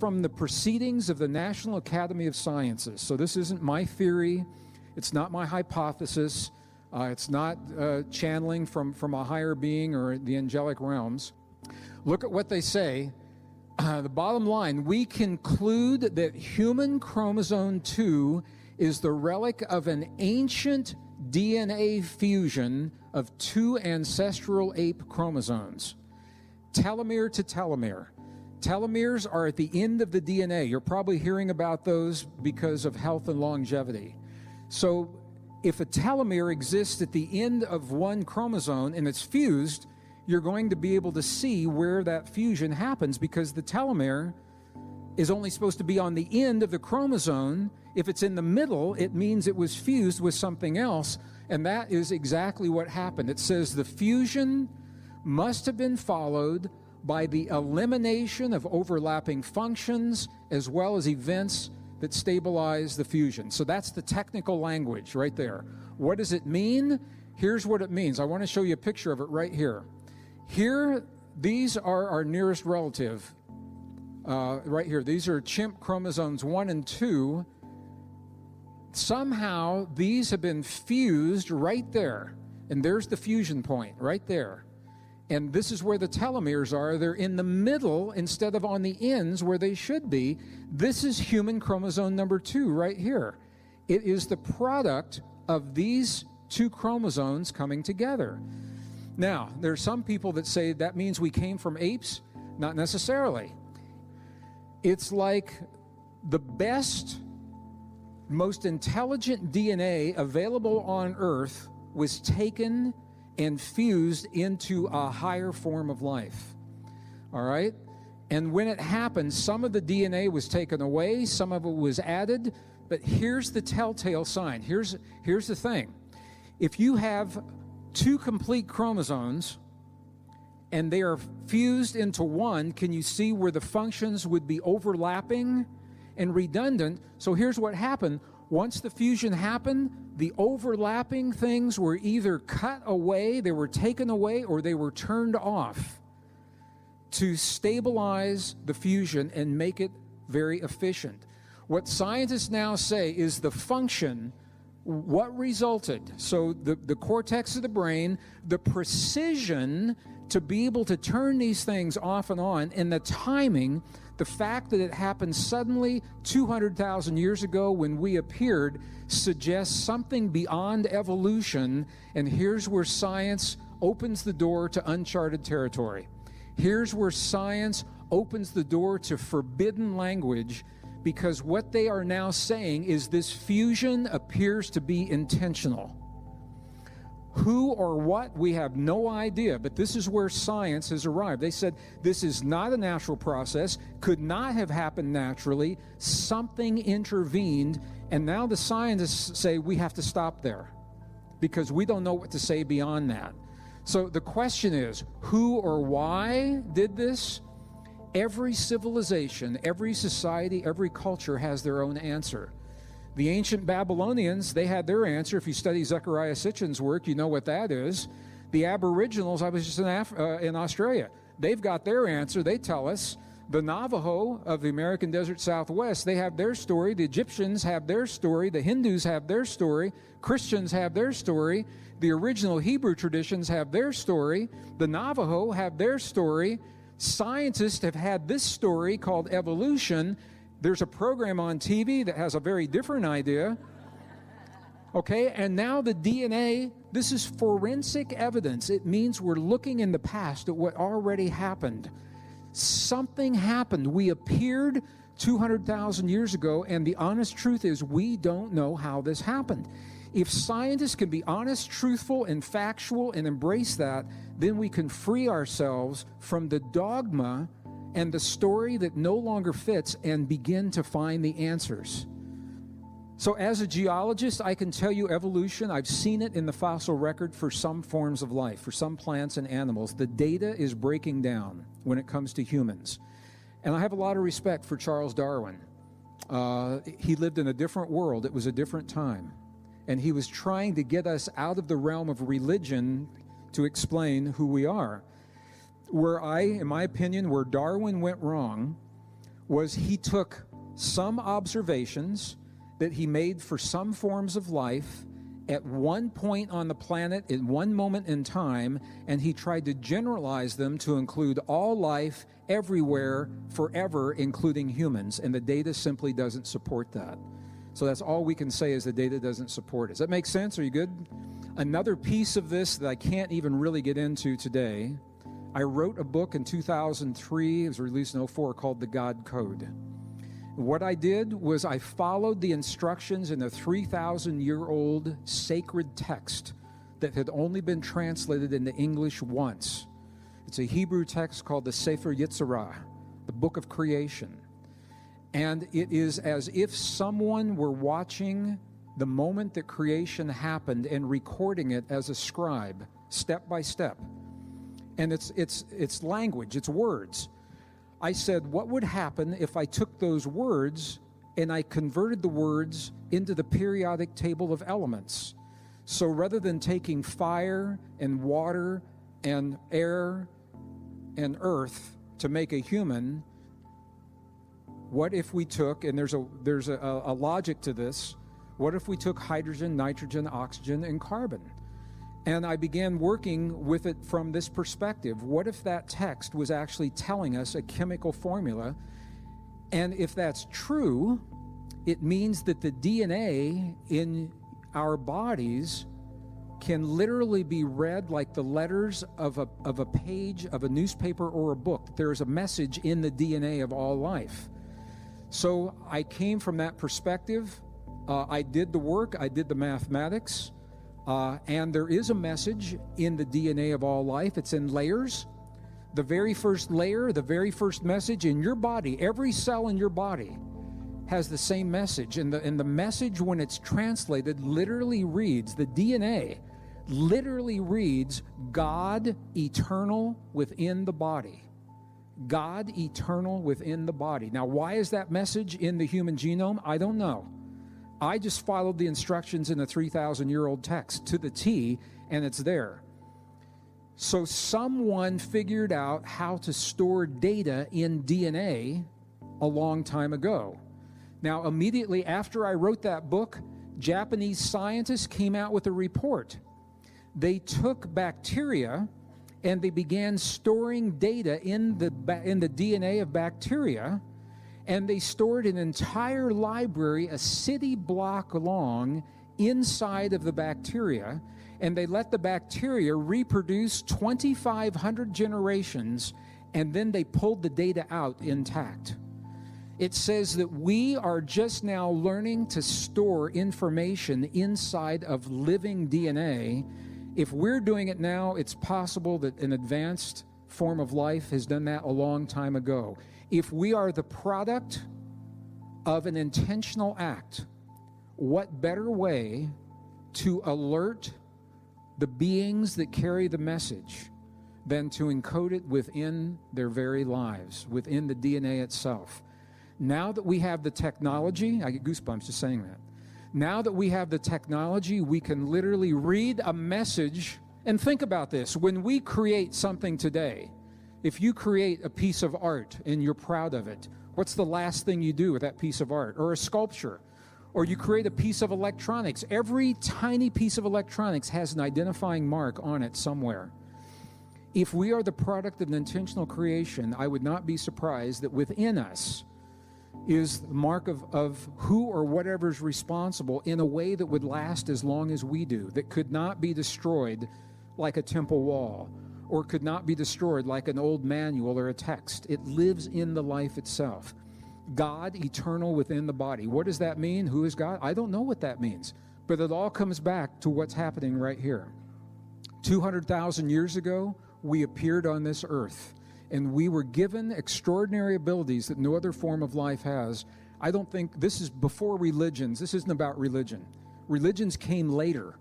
from the Proceedings of the National Academy of Sciences. So this isn't my theory. It's not my hypothesis. It's not channeling from a higher being or the angelic realms. Look at what they say. The bottom line, we conclude that human chromosome 2 is the relic of an ancient DNA fusion of two ancestral ape chromosomes, telomere to telomere. Telomeres are at the end of the DNA. You're probably hearing about those because of health and longevity. So if a telomere exists at the end of one chromosome and it's fused, you're going to be able to see where that fusion happens, because the telomere is only supposed to be on the end of the chromosome. If it's in the middle, it means it was fused with something else, and that is exactly what happened. It says the fusion must have been followed by the elimination of overlapping functions as well as events that stabilize the fusion. So that's the technical language right there. What does it mean? Here's what it means. I want to show you a picture of it right here. Here, these are our nearest relative. Right here, these are chimp chromosomes 1 and 2. Somehow, these have been fused right there. And there's the fusion point right there. And this is where the telomeres are. They're in the middle instead of on the ends where they should be. This is human chromosome number 2 right here. It is the product of these two chromosomes coming together. Now, there are some people that say that means we came from apes. Not necessarily. It's like the best, most intelligent DNA available on Earth was taken and fused into a higher form of life. All right? And when it happened, some of the DNA was taken away, some of it was added, but here's the telltale sign. Here's the thing. If you have two complete chromosomes and they are fused into one, can you see where the functions would be overlapping and redundant? So here's what happened. Once the fusion happened, the overlapping things were either cut away, they were taken away, or they were turned off to stabilize the fusion and make it very efficient. What scientists now say is the function, what resulted. So the cortex of the brain, the precision to be able to turn these things off and on, and the timing, the fact that it happened suddenly 200,000 years ago when we appeared, suggests something beyond evolution. And here's where science opens the door to uncharted territory. Here's where science opens the door to forbidden language, because what they are now saying is this fusion appears to be intentional. Who or what, we have no idea, but this is where science has arrived. They said this is not a natural process, could not have happened naturally, something intervened, and now the scientists say we have to stop there because we don't know what to say beyond that. So the question is, who or why did this? Every civilization, every society, every culture has their own answer. The ancient Babylonians, they had their answer. If you study Zecharia Sitchin's work, you know what that is. The Aboriginals, I was just in Australia, they've got their answer. They tell us. The Navajo of the American Desert Southwest, they have their story. The Egyptians have their story. The Hindus have their story. Christians have their story. The original Hebrew traditions have their story. The Navajo have their story. Scientists have had this story called evolution. There's a program on TV that has a very different idea. Okay, and now the DNA, this is forensic evidence. It means we're looking in the past at what already happened. Something happened. We appeared 200,000 years ago, and the honest truth is we don't know how this happened. If scientists can be honest, truthful, and factual and embrace that, then we can free ourselves from the dogma and the story that no longer fits and begin to find the answers. So as a geologist, I can tell you evolution, I've seen it in the fossil record for some forms of life, for some plants and animals. The data is breaking down when it comes to humans. And I have a lot of respect for Charles Darwin. He lived in a different world. It was a different time. And he was trying to get us out of the realm of religion to explain who we are. In my opinion, where Darwin went wrong was he took some observations that he made for some forms of life at one point on the planet in one moment in time, and he tried to generalize them to include all life everywhere forever, including humans, and the data simply doesn't support that. So that's all we can say, is the data doesn't support it. Does that make sense? Are you good? Another piece of this that I can't even really get into today, I wrote a book in 2003, it was released in 2004, called The God Code. What I did was I followed the instructions in a 3,000-year-old sacred text that had only been translated into English once. It's a Hebrew text called the Sefer Yetzirah, the Book of Creation. And it is as if someone were watching the moment that creation happened and recording it as a scribe, step by step. And it's language, it's words. I said, what would happen if I took those words and I converted the words into the periodic table of elements? So rather than taking fire and water and air and earth to make a human, what if we took, and there's a logic to this, what if we took hydrogen, nitrogen, oxygen, and carbon? And I began working with it from this perspective. What if that text was actually telling us a chemical formula? And if that's true, it means that the DNA in our bodies can literally be read like the letters of a page of a newspaper or a book. There is a message in the DNA of all life. So I came from that perspective. I did the work, I did the mathematics. And there is a message in the DNA of all life. It's in layers. The very first layer, the very first message in your body, every cell in your body has the same message. And the message, when it's translated, literally reads, the DNA literally reads, God eternal within the body. God eternal within the body. Now, why is that message in the human genome? I don't know. I just followed the instructions in the 3,000-year-old text to the T, and it's there. So someone figured out how to store data in DNA a long time ago. Now, immediately after I wrote that book, Japanese scientists came out with a report. They took bacteria and they began storing data in the DNA of bacteria, and they stored an entire library, a city block long, inside of the bacteria, and they let the bacteria reproduce 2,500 generations, and then they pulled the data out intact. It says that we are just now learning to store information inside of living DNA. If we're doing it now, it's possible that an advanced form of life has done that a long time ago. If we are the product of an intentional act, what better way to alert the beings that carry the message than to encode it within their very lives, within the DNA itself? Now that we have the technology, I get goosebumps just saying that. Now that we have the technology, we can literally read a message. And think about this. When we create something today, if you create a piece of art and you're proud of it, what's the last thing you do with that piece of art? Or a sculpture? Or you create a piece of electronics. Every tiny piece of electronics has an identifying mark on it somewhere. If we are the product of an intentional creation, I would not be surprised that within us is the mark of who or whatever is responsible in a way that would last as long as we do, that could not be destroyed like a temple wall, or could not be destroyed like an old manual or a text. It lives in the life itself. God eternal within the body. What does that mean? Who is God? I don't know what that means, but it all comes back to what's happening right here. 200,000 years ago, we appeared on this earth, and we were given extraordinary abilities that no other form of life has. I don't think this is before religions. This isn't about religion. Religions came later,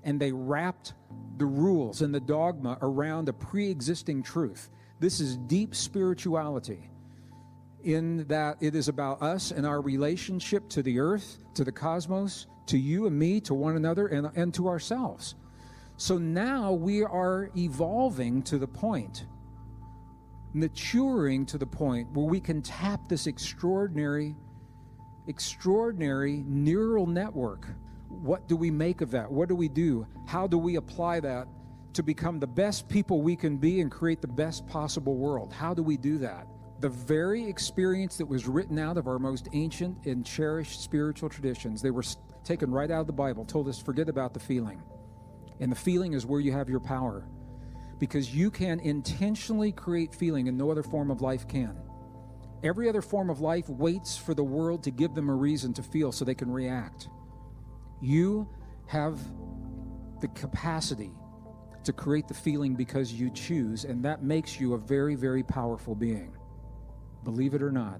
and they wrapped the rules and the dogma around a pre-existing truth. This is deep spirituality, in that it is about us and our relationship to the earth, to the cosmos, to you and me, to one another, and to ourselves. So now we are evolving to the point maturing to the point where we can tap this extraordinary neural network. What do we make of that? What do we do? How do we apply that to become the best people we can be and create the best possible world? How do we do that? The very experience that was written out of our most ancient and cherished spiritual traditions, they were taken right out of the Bible, told us forget about the feeling. And the feeling is where you have your power, because you can intentionally create feeling and no other form of life can. Every other form of life waits for the world to give them a reason to feel so they can react. You have the capacity to create the feeling because you choose, and that makes you a very, very powerful being. Believe it or not.